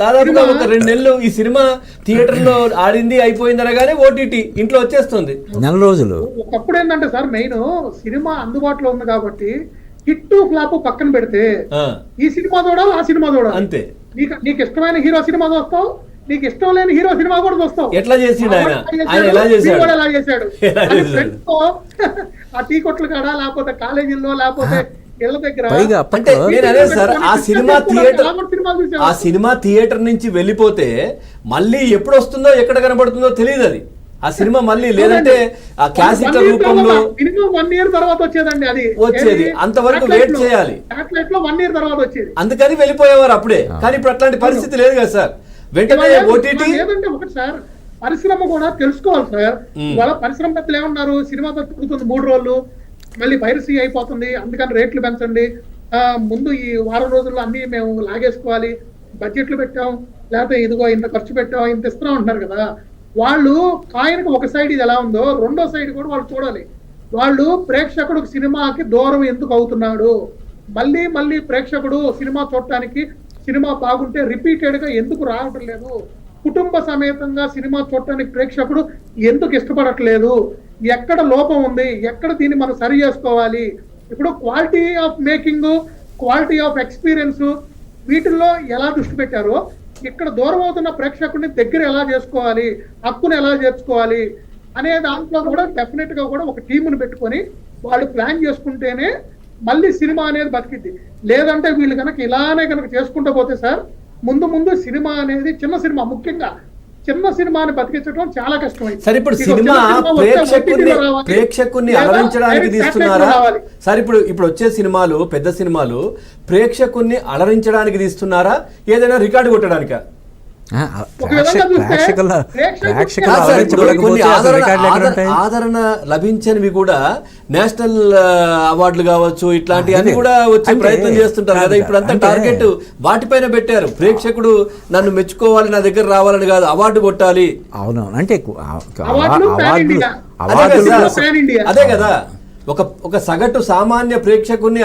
దాదాపుగా ఒక 2 నెలలు ఈ సినిమా థియేటర్ లో ఆడింది అయిపోయింది అనగానే ఓటీటీ ఇంట్లో వచ్చేస్తుంది. 4 రోజులు. ఒకప్పుడు ఏంటంటే సార్ మెయిన్ సినిమా అందుబాటులో ఉంది కాబట్టి హిట్ ఫ్లాప్ పక్కన పెడితే ఈ సినిమా చూడాలి ఆ సినిమా చూడాలి అంతే. నీకు ఇష్టమైన హీరో సినిమా చూస్తావు, నీకు ఇష్టం లేని హీరో సినిమా కూడా చూస్తావు. ఎట్లా చేసిండు ఆయన ఎలా చేశాడు ఎలా చేశాడు ఆ టీ కొట్లు కాడ లేకపోతే కాలేజీల్లో లేకపోతే ఇళ్ళ దగ్గర. అంటే నేను అదే సార్, ఆ సినిమా థియేటర్ నుంచి వెళ్ళిపోతే మళ్ళీ ఎప్పుడు వస్తుందో ఎక్కడ కనబడుతుందో తెలియదు. అది ఆ సినిమా మళ్ళీ లేదంటే ఆ క్యాసెట్ రూపంలో మినిమం 1 year తర్వాత వచ్చేదండి. అది వచ్చేది, అంతవరకు వెయిట్ చేయాలి. సాటిలైట్ లో 1 year తర్వాత వచ్చేది, అందుకని వెళ్ళిపోయేవారు అప్పుడే. కానీ ఇప్పుడు అట్లాంటి పరిస్థితి లేదు కదా సార్, వెంటనే ఓటీటీ. లేదంటే ఒకటి సార్, పరిశ్రమ కూడా తెలుసుకోవాలి సార్. ఇవాళ పరిశ్రమ పెద్దలు ఏమన్నారు, సినిమా తగ్గుతుంది 3 రోజులు మళ్ళీ పైరసీ అయిపోతుంది అందుకని రేట్లు పెంచండి, ముందు ఈ వారం రోజుల్లో అన్ని మేము లాగేసుకోవాలి, బడ్జెట్లు పెట్టాం, లేకపోతే ఇదిగో ఇంత ఖర్చు పెట్టాం, ఇంత ఇస్తున్నాం అంటున్నారు కదా. వాళ్ళు కాయనకు ఒక సైడ్ ఇది ఎలా ఉందో రెండో సైడ్ కూడా వాళ్ళు చూడాలి. వాళ్ళు ప్రేక్షకుడు సినిమాకి దూరం ఎందుకు అవుతున్నాడు, మళ్ళీ మళ్ళీ ప్రేక్షకుడు సినిమా చూడటానికి సినిమా బాగుంటే రిపీటెడ్ గా ఎందుకు రావటం లేదు, కుటుంబ సమేతంగా సినిమా చూడటానికి ప్రేక్షకుడు ఎందుకు ఇష్టపడట్లేదు, ఎక్కడ లోపం ఉంది, ఎక్కడ దీన్ని మనం సరి చేసుకోవాలి. ఇప్పుడు quality of making, quality of experience వీటిల్లో ఎలా దృష్టి పెట్టారో ఇక్కడ దూరం అవుతున్న ప్రేక్షకుడిని దగ్గర ఎలా చేసుకోవాలి, హక్కును ఎలా చేర్చుకోవాలి అనే దాంట్లో కూడా డెఫినెట్ గా కూడా ఒక టీమును పెట్టుకొని వాళ్ళు ప్లాన్ చేసుకుంటేనే మళ్ళీ సినిమా అనేది బతికిద్ది. లేదంటే వీళ్ళు కనుక ఇలానే కనుక చేసుకుంటూ పోతే సార్ ముందు ముందు సినిమా అనేది చిన్న సినిమా, ముఖ్యంగా చిన్న సినిమాని బతికించడం చాలా కష్టమైంది. సరే ఇప్పుడు సినిమా ప్రేక్షకుని అలరించడానికి తీస్తున్నారా సార్? ఇప్పుడు వచ్చే సినిమాలు, పెద్ద సినిమాలు ప్రేక్షకుని అలరించడానికి తీస్తున్నారా, ఏదైనా రికార్డు కొట్టడానికా? ఆదరణ లభించనివి కూడా నేషనల్ అవార్డులు కావచ్చు, ఇట్లాంటివన్నీ కూడా వచ్చే ప్రయత్నం చేస్తుంటారు కదా. ఇప్పుడు అంతా టార్గెట్ వాటిపైన పెట్టారు. ప్రేక్షకుడు నన్ను మెచ్చుకోవాలి, నా దగ్గర రావాలని కాదు, అవార్డు కొట్టాలి. అవునవును, అంటే అదే కదా, ఒక సగటు సామాన్య ప్రేక్షకుని